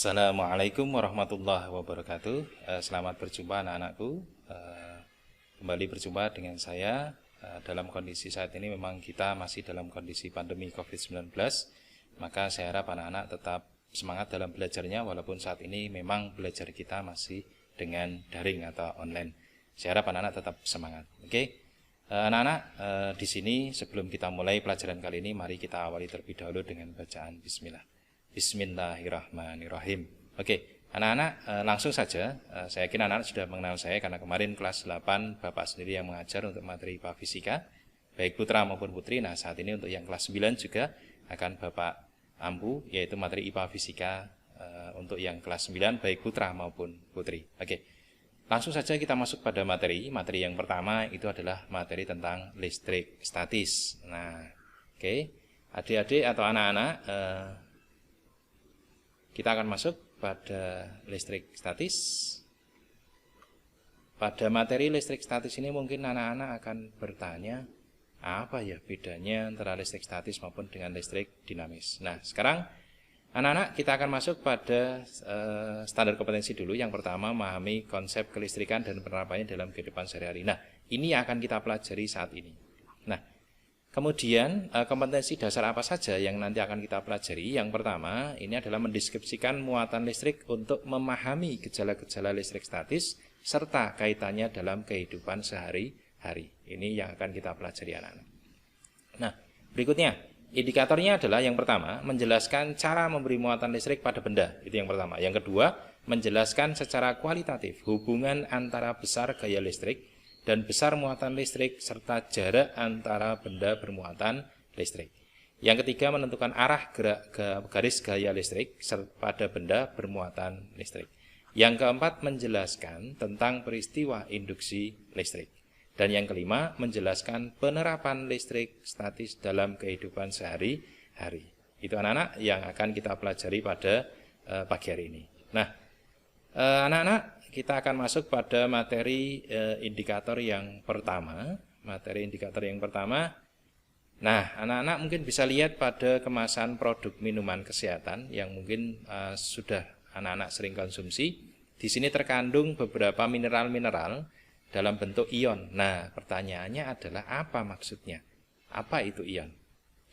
Assalamualaikum warahmatullahi wabarakatuh. Selamat berjumpa anak-anakku. Kembali berjumpa dengan saya. Dalam kondisi saat ini memang kita masih dalam kondisi pandemi COVID-19. Maka saya harap anak-anak tetap semangat dalam belajarnya walaupun saat ini memang belajar kita masih dengan daring atau online. Saya harap anak-anak tetap semangat. Oke. Anak-anak, di sini sebelum kita mulai pelajaran kali ini, mari kita awali terlebih dahulu dengan bacaan Bismillah. Bismillahirrahmanirrahim. Oke, anak-anak, langsung saja. Saya yakin anak-anak sudah mengenal saya karena kemarin kelas 8 Bapak sendiri yang mengajar untuk materi IPA Fisika, baik putra maupun putri. Nah, saat ini untuk yang kelas 9 juga akan Bapak ampu, yaitu materi IPA Fisika untuk yang kelas 9 baik putra maupun putri. Oke. Langsung saja kita masuk pada materi. Materi yang pertama itu adalah materi tentang listrik statis. Nah, oke. Adik-adik atau anak-anak, kita akan masuk pada listrik statis. Pada materi listrik statis ini mungkin anak-anak akan bertanya, apa ya bedanya antara listrik statis maupun dengan listrik dinamis. Nah, sekarang anak-anak kita akan masuk pada standar kompetensi dulu. Yang pertama, memahami konsep kelistrikan dan penerapannya dalam kehidupan sehari-hari. Nah, ini yang akan kita pelajari saat ini. Nah, kemudian kompetensi dasar apa saja yang nanti akan kita pelajari? Yang pertama, ini adalah mendeskripsikan muatan listrik untuk memahami gejala-gejala listrik statis serta kaitannya dalam kehidupan sehari-hari. Ini yang akan kita pelajari anak-anak. Nah, berikutnya, indikatornya adalah yang pertama, menjelaskan cara memberi muatan listrik pada benda. Itu yang pertama. Yang kedua, menjelaskan secara kualitatif hubungan antara besar gaya listrik dan besar muatan listrik serta jarak antara benda bermuatan listrik. Yang ketiga, menentukan arah gerak garis gaya listrik pada benda bermuatan listrik. Yang keempat, menjelaskan tentang peristiwa induksi listrik. Dan yang kelima, menjelaskan penerapan listrik statis dalam kehidupan sehari-hari. Itu anak-anak yang akan kita pelajari pada pagi hari ini. Nah, anak-anak, kita akan masuk pada materi indikator yang pertama. Materi indikator yang pertama. Nah, anak-anak mungkin bisa lihat pada kemasan produk minuman kesehatan yang mungkin sudah anak-anak sering konsumsi. Di sini terkandung beberapa mineral-mineral dalam bentuk ion. Nah, pertanyaannya adalah apa maksudnya? Apa itu ion?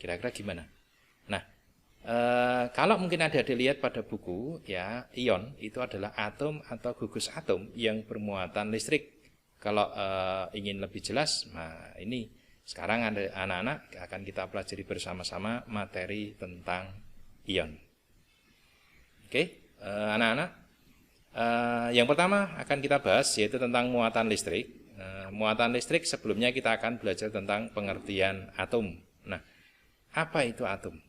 Kira-kira gimana? Nah, kalau mungkin ada dilihat pada buku, ya, ion itu adalah atom atau gugus atom yang bermuatan listrik. Kalau ingin lebih jelas, nah ini sekarang ada anak-anak akan kita pelajari bersama-sama materi tentang ion. Oke, anak-anak, yang pertama akan kita bahas yaitu tentang muatan listrik. Muatan listrik sebelumnya kita akan belajar tentang pengertian atom. Nah, apa itu atom?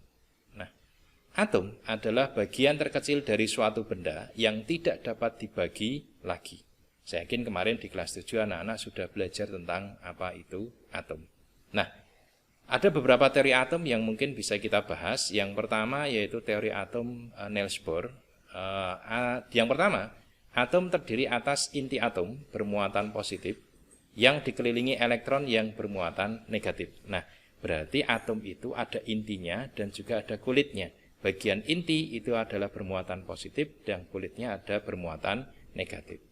Atom adalah bagian terkecil dari suatu benda yang tidak dapat dibagi lagi. Saya yakin kemarin di kelas 7 anak-anak sudah belajar tentang apa itu atom. Nah, ada beberapa teori atom yang mungkin bisa kita bahas. Yang pertama yaitu teori atom Niels Bohr. Yang pertama, atom terdiri atas inti atom bermuatan positif yang dikelilingi elektron yang bermuatan negatif. Nah, berarti atom itu ada intinya dan juga ada kulitnya. Bagian inti itu adalah bermuatan positif dan kulitnya ada bermuatan negatif.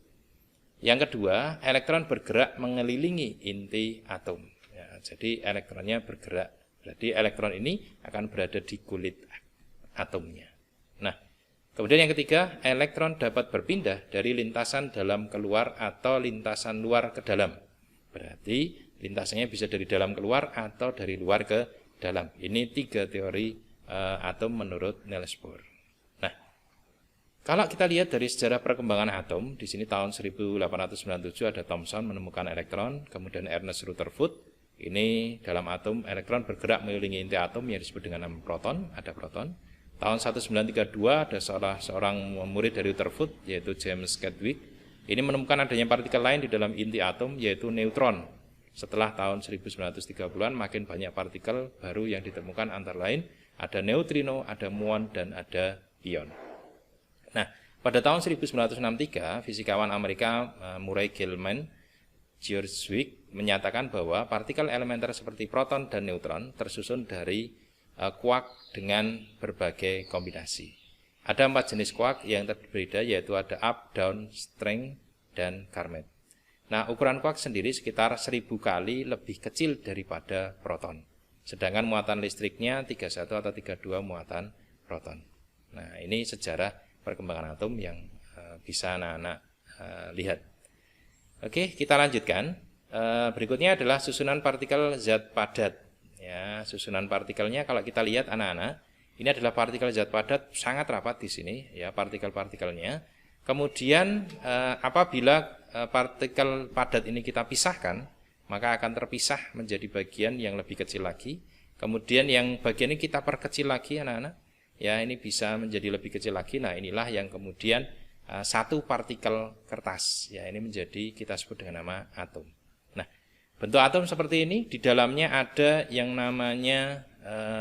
Yang kedua, elektron bergerak mengelilingi inti atom. Ya, jadi elektronnya bergerak. Berarti elektron ini akan berada di kulit atomnya. Nah, kemudian yang ketiga, elektron dapat berpindah dari lintasan dalam keluar atau lintasan luar ke dalam. Berarti lintasannya bisa dari dalam keluar atau dari luar ke dalam. Ini tiga teori atom menurut Niels Bohr. Nah, kalau kita lihat dari sejarah perkembangan atom, di sini tahun 1897 ada Thomson menemukan elektron, kemudian Ernest Rutherford, ini dalam atom elektron bergerak mengelilingi inti atom yang disebut dengan nama proton, ada proton. Tahun 1932 ada seorang murid dari Rutherford yaitu James Chadwick, ini menemukan adanya partikel lain di dalam inti atom yaitu neutron. Setelah tahun 1930-an makin banyak partikel baru yang ditemukan antara lain ada neutrino, ada muon, dan ada ion. Nah, pada tahun 1963, fisikawan Amerika Murray Gell-Mann, George Zwick menyatakan bahwa partikel elementer seperti proton dan neutron tersusun dari quark dengan berbagai kombinasi. Ada 4 jenis quark yang berbeda, yaitu ada up, down, strength, dan Garmet. Nah, ukuran quark sendiri sekitar 1000 kali lebih kecil daripada proton. Sedangkan muatan listriknya 31 atau 32 muatan proton. Nah, ini sejarah perkembangan atom yang bisa anak-anak lihat. Oke, kita lanjutkan. Berikutnya adalah susunan partikel zat padat. Ya, susunan partikelnya kalau kita lihat anak-anak, ini adalah partikel zat padat sangat rapat di sini, ya partikel-partikelnya. Kemudian apabila partikel padat ini kita pisahkan, maka akan terpisah menjadi bagian yang lebih kecil lagi. Kemudian yang bagian ini kita perkecil lagi anak-anak. Ya, ini bisa menjadi lebih kecil lagi. Nah, inilah yang kemudian satu partikel kertas. Ya, ini menjadi kita sebut dengan nama atom. Nah, bentuk atom seperti ini, di dalamnya ada yang namanya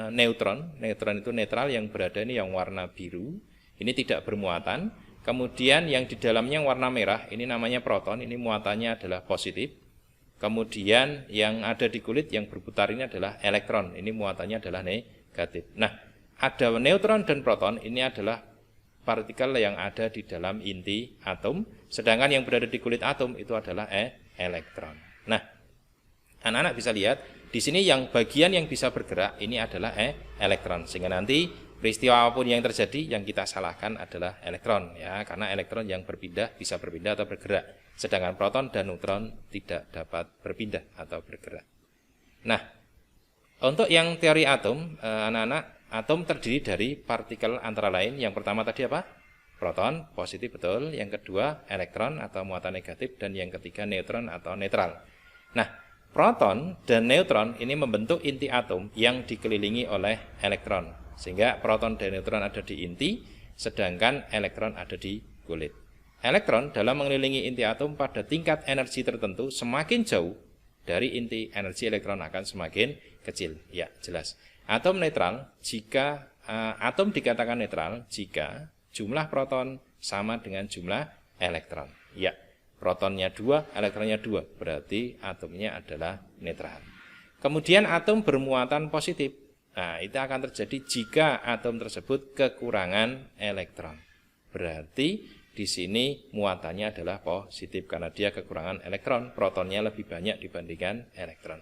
neutron. Neutron itu netral, yang berada ini yang warna biru. Ini tidak bermuatan. Kemudian yang di dalamnya warna merah, ini namanya proton, ini muatannya adalah positif. Kemudian yang ada di kulit yang berputar ini adalah elektron, ini muatannya adalah negatif. Nah, ada neutron dan proton, ini adalah partikel yang ada di dalam inti atom, sedangkan yang berada di kulit atom itu adalah elektron. Nah, anak-anak bisa lihat, di sini yang bagian yang bisa bergerak ini adalah elektron, sehingga nanti peristiwa apapun yang terjadi yang kita salahkan adalah elektron, ya, karena elektron yang berpindah bisa berpindah atau bergerak, sedangkan proton dan neutron tidak dapat berpindah atau bergerak. Nah, untuk yang teori atom, anak-anak, atom terdiri dari partikel antara lain. Yang pertama tadi apa? Proton, positif betul. Yang kedua elektron atau muatan negatif, dan yang ketiga neutron atau netral. Nah, proton dan neutron ini membentuk inti atom yang dikelilingi oleh elektron. Sehingga proton dan neutron ada di inti, sedangkan elektron ada di kulit. Elektron dalam mengelilingi inti atom pada tingkat energi tertentu, semakin jauh dari inti, energi elektron akan semakin kecil. Ya, jelas. Atom netral, jika atom dikatakan netral jika jumlah proton sama dengan jumlah elektron. Ya, protonnya 2, elektronnya 2, berarti atomnya adalah netral. Kemudian atom bermuatan positif. Nah, itu akan terjadi jika atom tersebut kekurangan elektron. Berarti di sini muatannya adalah positif karena dia kekurangan elektron, protonnya lebih banyak dibandingkan elektron.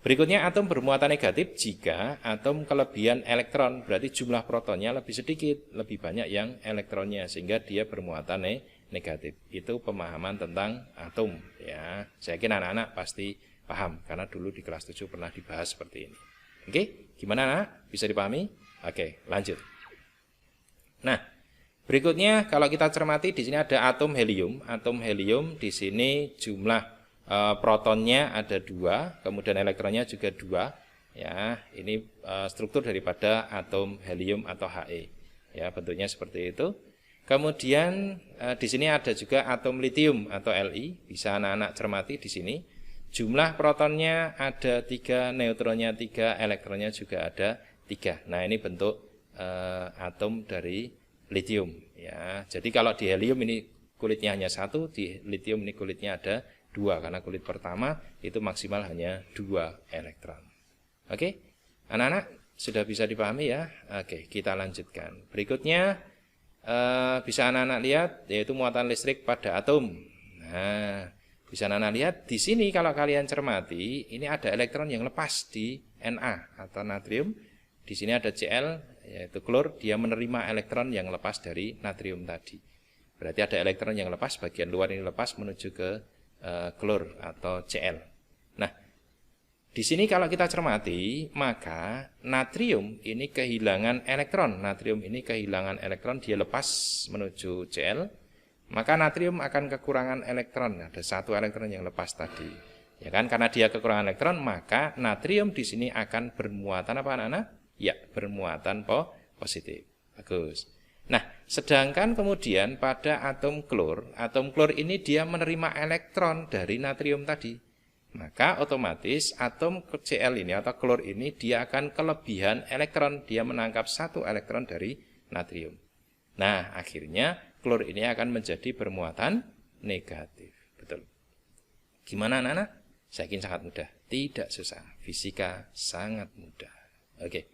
Berikutnya atom bermuatan negatif jika atom kelebihan elektron, berarti jumlah protonnya lebih sedikit, lebih banyak yang elektronnya, sehingga dia bermuatan negatif. Itu pemahaman tentang atom, ya. Saya yakin anak-anak pasti paham karena dulu di kelas 7 pernah dibahas seperti ini. Oke, gimana anak? Bisa dipahami? Oke, lanjut. Nah, berikutnya kalau kita cermati di sini ada atom helium. Atom helium di sini jumlah protonnya ada 2, kemudian elektronnya juga 2. Ya, ini struktur daripada atom helium atau He. Ya, bentuknya seperti itu. Kemudian di sini ada juga atom lithium atau Li. Bisa anak-anak cermati di sini. Jumlah protonnya ada 3, neutronnya 3, elektronnya juga ada 3. Nah, ini bentuk atom dari lithium. Ya, jadi kalau di helium ini kulitnya hanya 1, di lithium ini kulitnya ada 2, karena kulit pertama itu maksimal hanya 2 elektron. Oke, anak-anak sudah bisa dipahami ya? Oke, kita lanjutkan. Berikutnya bisa anak-anak lihat, yaitu muatan listrik pada atom. Nah, bisa anak-anak lihat di sini kalau kalian cermati, ini ada elektron yang lepas di Na atau natrium. Di sini ada Cl, yaitu klor, dia menerima elektron yang lepas dari natrium tadi. Berarti ada elektron yang lepas, bagian luar ini lepas menuju ke klor atau Cl. Nah, di sini kalau kita cermati, maka natrium ini kehilangan elektron. Natrium ini kehilangan elektron, dia lepas menuju Cl. Maka natrium akan kekurangan elektron. Ada 1 elektron yang lepas tadi. Ya kan, karena dia kekurangan elektron, maka natrium di sini akan bermuatan apa anak-anak? Ya, bermuatan positif. Bagus. Nah, sedangkan kemudian pada atom klor ini dia menerima elektron dari natrium tadi. Maka otomatis atom Cl ini atau klor ini dia akan kelebihan elektron, dia menangkap 1 elektron dari natrium. Nah, akhirnya klor ini akan menjadi bermuatan negatif. Betul. Gimana anak-anak? Saya yakin sangat mudah. Tidak susah. Fisika sangat mudah. Oke.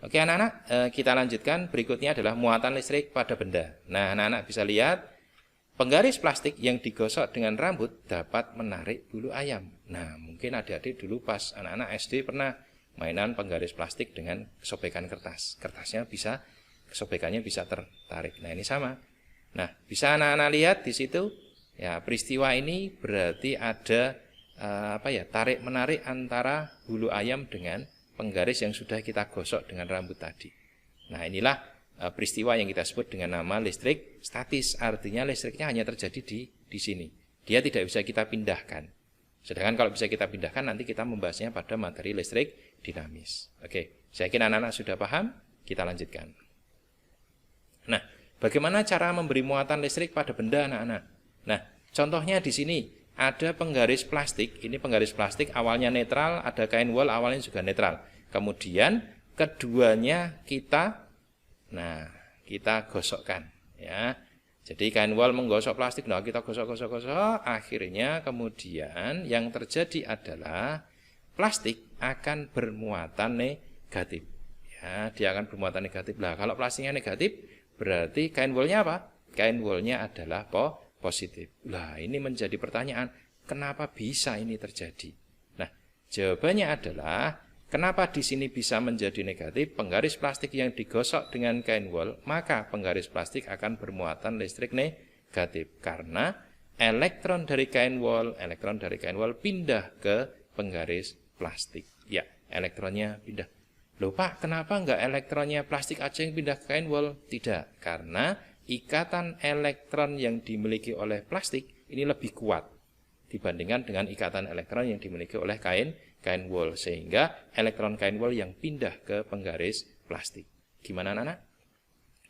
Oke anak-anak, kita lanjutkan. Berikutnya adalah muatan listrik pada benda. Nah anak-anak bisa lihat, penggaris plastik yang digosok dengan rambut dapat menarik bulu ayam. Nah mungkin adik-adik dulu pas anak-anak SD pernah mainan penggaris plastik dengan sobekan kertas. Kertasnya bisa, sobekannya bisa tertarik. Nah ini sama. Nah bisa anak-anak lihat di situ, ya peristiwa ini berarti ada tarik menarik antara bulu ayam dengan penggaris yang sudah kita gosok dengan rambut tadi. Nah inilah peristiwa yang kita sebut dengan nama listrik statis. Artinya listriknya hanya terjadi di sini. Dia tidak bisa kita pindahkan. Sedangkan kalau bisa kita pindahkan nanti kita membahasnya pada materi listrik dinamis. Oke, saya yakin anak-anak sudah paham. Kita lanjutkan. Nah, bagaimana cara memberi muatan listrik pada benda anak-anak? Nah, contohnya di sini. Ada penggaris plastik, ini penggaris plastik awalnya netral, ada kain wol awalnya juga netral. Kemudian keduanya kita gosokkan ya. Jadi kain wol menggosok plastik, nah kita gosok, akhirnya kemudian yang terjadi adalah plastik akan bermuatan negatif. Ya, dia akan bermuatan negatif. Lah, kalau plastiknya negatif, berarti kain wolnya apa? Kain wolnya adalah positif. Lah ini menjadi pertanyaan, kenapa bisa ini terjadi? Nah, jawabannya adalah kenapa di sini bisa menjadi negatif? Penggaris plastik yang digosok dengan kain wol, maka penggaris plastik akan bermuatan listrik negatif karena elektron dari kain wol pindah ke penggaris plastik. Ya, elektronnya pindah. Loh Pak, kenapa enggak elektronnya plastik aja yang pindah ke kain wol? Tidak, karena ikatan elektron yang dimiliki oleh plastik ini lebih kuat dibandingkan dengan ikatan elektron yang dimiliki oleh kain wol, sehingga elektron kain wol yang pindah ke penggaris plastik. Gimana anak-anak?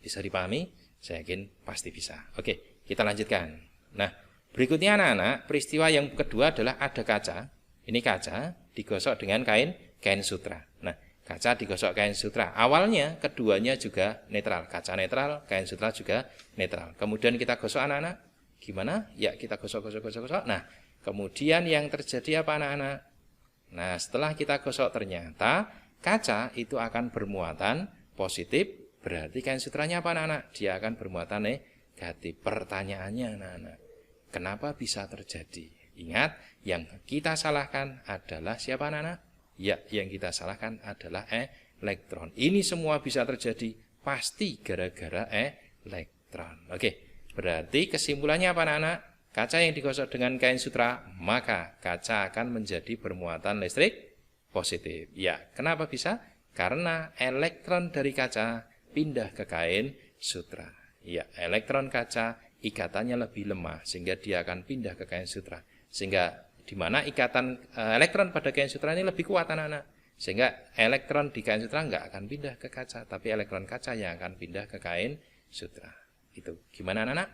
Bisa dipahami? Saya yakin pasti bisa. Oke, kita lanjutkan. Nah, berikutnya anak-anak, peristiwa yang kedua adalah ada kaca. Ini kaca digosok dengan kain sutra. Nah, kaca digosok kain sutra. Awalnya keduanya juga netral. Kaca netral, kain sutra juga netral. Kemudian kita gosok anak-anak. Gimana? Ya kita gosok. Nah, kemudian yang terjadi apa anak-anak? Nah, setelah kita gosok ternyata kaca itu akan bermuatan positif. Berarti kain sutranya apa anak-anak? Dia akan bermuatan negatif. Pertanyaannya anak-anak, kenapa bisa terjadi? Ingat, yang kita salahkan adalah siapa anak-anak? Ya, yang kita salahkan adalah elektron. Ini semua bisa terjadi pasti gara-gara elektron. Oke, berarti kesimpulannya apa anak-anak? Kaca yang digosok dengan kain sutra, maka kaca akan menjadi bermuatan listrik positif. Ya, kenapa bisa? Karena elektron dari kaca pindah ke kain sutra. Ya, elektron kaca ikatannya lebih lemah sehingga dia akan pindah ke kain sutra. Sehingga di mana ikatan elektron pada kain sutra ini lebih kuat anak-anak. Sehingga elektron di kain sutra nggak akan pindah ke kaca, tapi elektron kaca yang akan pindah ke kain sutra. Itu gimana anak-anak?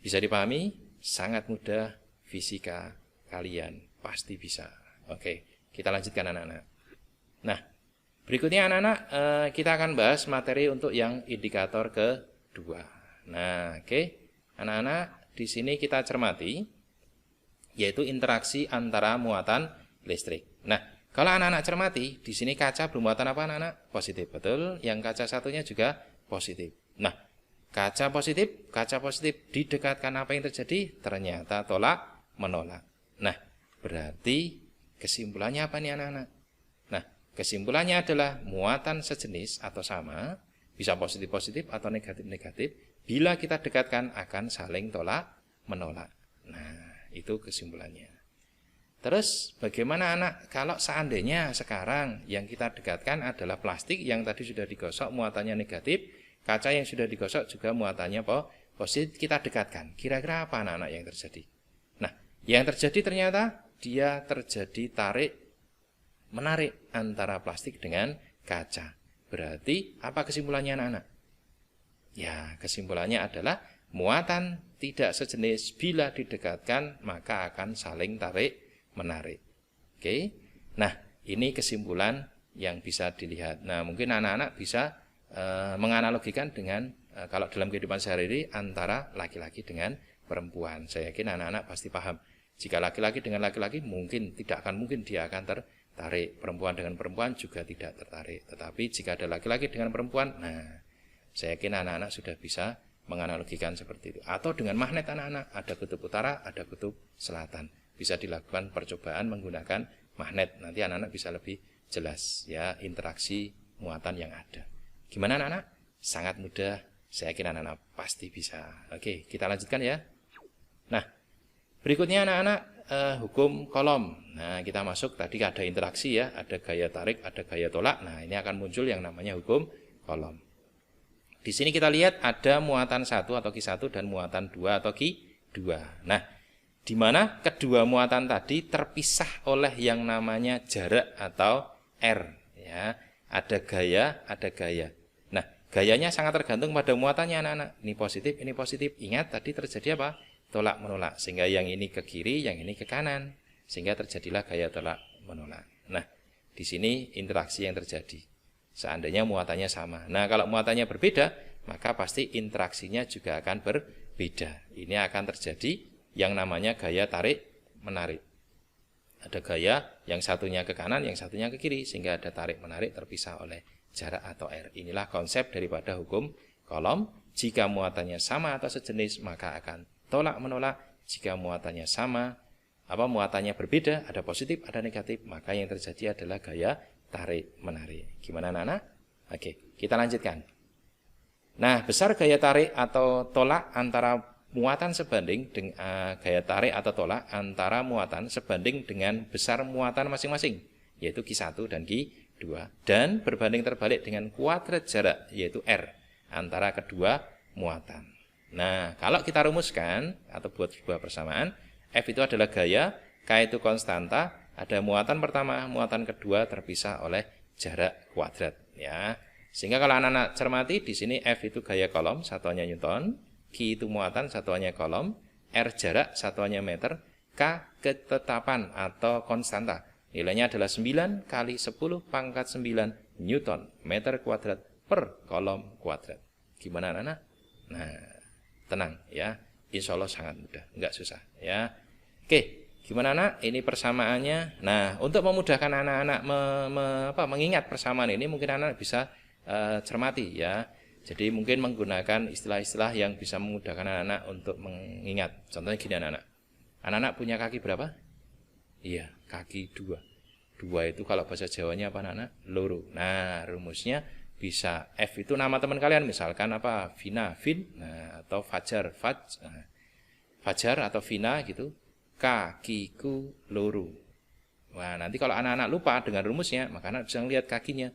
Bisa dipahami? Sangat mudah, fisika kalian pasti bisa. Oke, kita lanjutkan anak-anak. Nah, berikutnya anak-anak kita akan bahas materi untuk yang indikator kedua. Nah, oke. Anak-anak, di sini kita cermati yaitu interaksi antara muatan listrik. Nah, kalau anak-anak cermati, di sini kaca bermuatan apa anak-anak? Positif, betul. Yang kaca satunya juga positif. Nah, kaca positif didekatkan apa yang terjadi? Ternyata tolak menolak. Nah, berarti kesimpulannya apa nih anak-anak? Nah, kesimpulannya adalah muatan sejenis atau sama, bisa positif-positif atau negatif-negatif, bila kita dekatkan akan saling tolak menolak. Nah, itu kesimpulannya. Terus bagaimana anak kalau seandainya sekarang yang kita dekatkan adalah plastik yang tadi sudah digosok muatannya negatif, kaca yang sudah digosok juga muatannya positif, kita dekatkan. Kira-kira apa anak-anak yang terjadi? Nah, yang terjadi ternyata dia terjadi tarik menarik antara plastik dengan kaca. Berarti apa kesimpulannya anak-anak? Ya, kesimpulannya adalah muatan tidak sejenis bila didekatkan maka akan saling tarik menarik. Oke. Nah, ini kesimpulan yang bisa dilihat. Nah, mungkin anak-anak bisa menganalogikan dengan kalau dalam kehidupan sehari-hari antara laki-laki dengan perempuan. Saya yakin anak-anak pasti paham. Jika laki-laki dengan laki-laki mungkin tidak akan mungkin dia akan tarik. Perempuan dengan perempuan juga tidak tertarik. Tetapi jika ada laki-laki dengan perempuan, nah saya yakin anak-anak sudah bisa menganalogikan seperti itu. Atau dengan magnet anak-anak, ada kutub utara, ada kutub selatan. Bisa dilakukan percobaan menggunakan magnet. Nanti anak-anak bisa lebih jelas ya interaksi muatan yang ada. Gimana anak-anak? Sangat mudah. Saya yakin anak-anak pasti bisa. Oke, kita lanjutkan ya. Nah, berikutnya anak-anak hukum kolom. Nah, kita masuk tadi ada interaksi ya, ada gaya tarik, ada gaya tolak. Nah, ini akan muncul yang namanya hukum kolom. Di sini kita lihat ada muatan 1 atau Q1 dan muatan 2 atau Q2. Nah, di mana kedua muatan tadi terpisah oleh yang namanya jarak atau R ya. Ada gaya, ada gaya. Nah, gayanya sangat tergantung pada muatannya anak-anak. Ini positif, ini positif. Ingat tadi terjadi apa? Tolak menolak. Sehingga yang ini ke kiri, yang ini ke kanan. Sehingga terjadilah gaya tolak menolak. Nah, di sini interaksi yang terjadi. Seandainya muatannya sama. Nah, kalau muatannya berbeda, maka pasti interaksinya juga akan berbeda. Ini akan terjadi yang namanya gaya tarik menarik. Ada gaya yang satunya ke kanan, yang satunya ke kiri, sehingga ada tarik menarik terpisah oleh jarak atau R. Inilah konsep daripada hukum kolom. Jika muatannya sama atau sejenis, maka akan tolak menolak. Jika muatannya sama, muatannya berbeda, ada positif, ada negatif, maka yang terjadi adalah gaya tarik menarik. Gimana anak-anak? Oke, kita lanjutkan. Nah, besar gaya tarik atau tolak antara muatan sebanding dengan gaya tarik atau tolak antara muatan sebanding dengan besar muatan masing-masing, yaitu Q1 dan Q2, dan berbanding terbalik dengan kuadrat jarak, yaitu R, antara kedua muatan. Nah, kalau kita rumuskan atau buat sebuah persamaan, F itu adalah gaya, K itu konstanta, ada muatan pertama, muatan kedua terpisah oleh jarak kuadrat, ya. Sehingga kalau anak-anak cermati di sini F itu gaya kolom, satuannya Newton, Q itu muatan, satuannya kolom, R jarak, satuannya meter, K ketetapan atau konstanta. Nilainya adalah 9 kali 10 pangkat 9 Newton meter kuadrat per kolom kuadrat. Gimana anak-anak? Nah, tenang ya. Insya Allah sangat mudah, enggak susah ya. Oke, gimana anak? Ini persamaannya. Nah, untuk memudahkan anak-anak mengingat persamaan ini, mungkin anak bisa cermati ya. Jadi mungkin menggunakan istilah-istilah yang bisa memudahkan anak-anak untuk mengingat. Contohnya gini anak-anak. Anak-anak punya kaki berapa? Iya, kaki 2. 2 itu kalau bahasa Jawanya apa anak-anak? Loro. Nah, rumusnya bisa F itu nama teman kalian. Misalkan apa? Vina, Vin. Nah, atau Fajar, Faj. Nah, Fajar atau Vina gitu. Kakiku loro. Nah, nanti kalau anak-anak lupa dengan rumusnya, maka anak bisa lihat kakinya.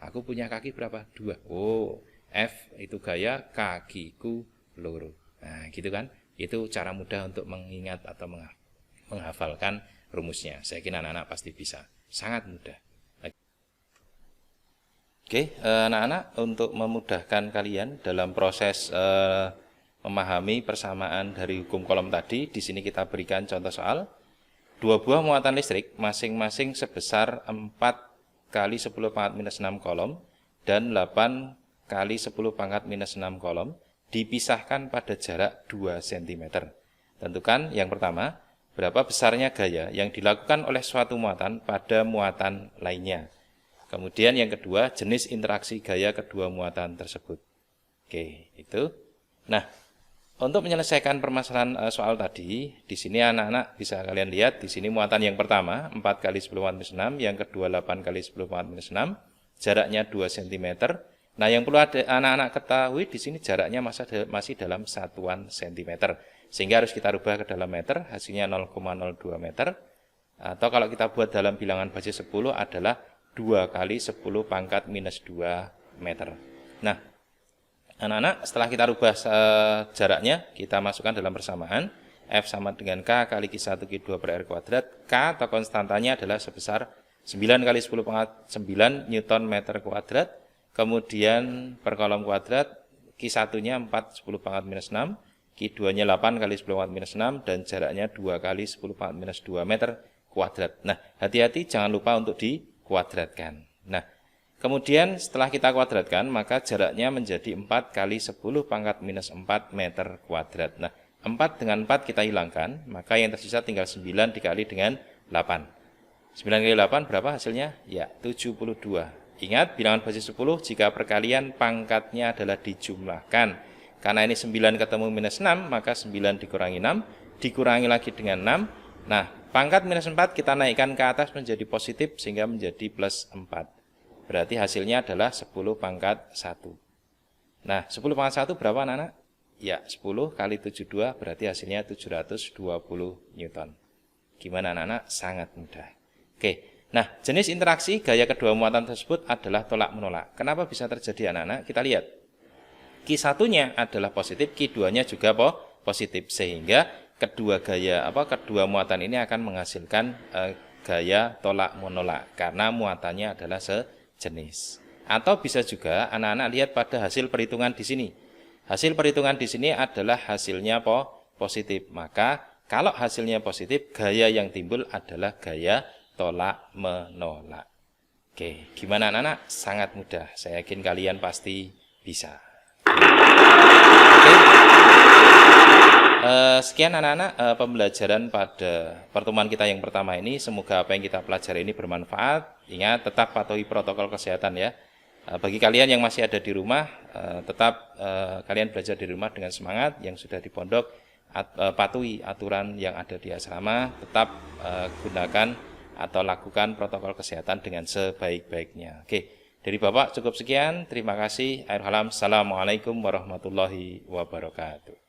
Aku punya kaki berapa? 2. Oh, F itu gaya, kakiku loro. Nah, gitu kan? Itu cara mudah untuk mengingat atau menghafalkan rumusnya. Saya kira anak-anak pasti bisa. Sangat mudah. Oke, anak-anak, untuk memudahkan kalian dalam proses memahami persamaan dari hukum kolom tadi, di sini kita berikan contoh soal. 2 buah muatan listrik masing-masing sebesar 4 kali 10 pangkat minus 6 kolom dan 8 kali 10 pangkat minus 6 kolom dipisahkan pada jarak 2 cm. Tentukan yang pertama, berapa besarnya gaya yang dilakukan oleh suatu muatan pada muatan lainnya. Kemudian yang kedua, jenis interaksi gaya kedua muatan tersebut. Oke, itu. Nah, untuk menyelesaikan permasalahan soal tadi, di sini anak-anak bisa kalian lihat, di sini muatan yang pertama 4 kali 10 pangkat minus 6, yang kedua 8 kali 10 pangkat minus 6, jaraknya 2 cm. Nah, yang perlu anak-anak ketahui di sini jaraknya masih dalam satuan cm. Sehingga harus kita rubah ke dalam meter, hasilnya 0,02 meter. Atau kalau kita buat dalam bilangan basis 10 adalah 2 kali 10 pangkat minus 2 meter. Nah, anak-anak setelah kita rubah jaraknya, kita masukkan dalam persamaan. F sama dengan K kali Q1 Q2 per R kuadrat. K atau konstantanya adalah sebesar 9 kali 10 pangkat 9 Newton meter kuadrat. Kemudian per kolom kuadrat, Q1-nya 4 10 pangkat minus 6, Q2-nya 8 kali 10 pangkat minus 6, dan jaraknya 2 kali 10 pangkat minus 2 meter kuadrat. Nah, hati-hati jangan lupa untuk dikuadratkan. Nah, kemudian setelah kita kuadratkan, maka jaraknya menjadi 4 kali 10 pangkat minus 4 meter kuadrat. Nah, 4 dengan 4 kita hilangkan, maka yang tersisa tinggal 9 dikali dengan 8. 9 kali 8 berapa hasilnya? Ya, 72. Ingat, bilangan basis 10 jika perkalian pangkatnya adalah dijumlahkan. Karena ini 9 ketemu minus 6, maka 9 dikurangi 6, dikurangi lagi dengan 6. Nah, pangkat minus 4 kita naikkan ke atas menjadi positif sehingga menjadi plus 4. Berarti hasilnya adalah 10 pangkat 1. Nah, 10 pangkat 1 berapa anak-anak? Ya, 10 kali 72 berarti hasilnya 720 Newton. Gimana anak-anak? Sangat mudah. Oke, nah jenis interaksi gaya kedua muatan tersebut adalah tolak-menolak. Kenapa bisa terjadi anak-anak? Kita lihat. Q1-nya adalah positif, Q2-nya juga positif. Sehingga kedua muatan ini akan menghasilkan gaya tolak-menolak. Karena muatannya adalah sejenis. Atau bisa juga anak-anak lihat pada hasil perhitungan di sini. Hasil perhitungan di sini adalah hasilnya positif. Maka kalau hasilnya positif, gaya yang timbul adalah gaya tolak-menolak. Oke, gimana anak-anak? Sangat mudah. Saya yakin kalian pasti bisa. Oke. Sekian anak-anak pembelajaran pada pertemuan kita yang pertama ini. Semoga apa yang kita pelajari ini bermanfaat. Ingat, tetap patuhi protokol kesehatan ya. Bagi kalian yang masih ada di rumah, tetap kalian belajar di rumah dengan semangat. Yang sudah di pondok, patuhi aturan yang ada di asrama. Tetap gunakan atau lakukan protokol kesehatan dengan sebaik-baiknya. Oke, dari Bapak cukup sekian. Terima kasih. Assalamualaikum warahmatullahi wabarakatuh.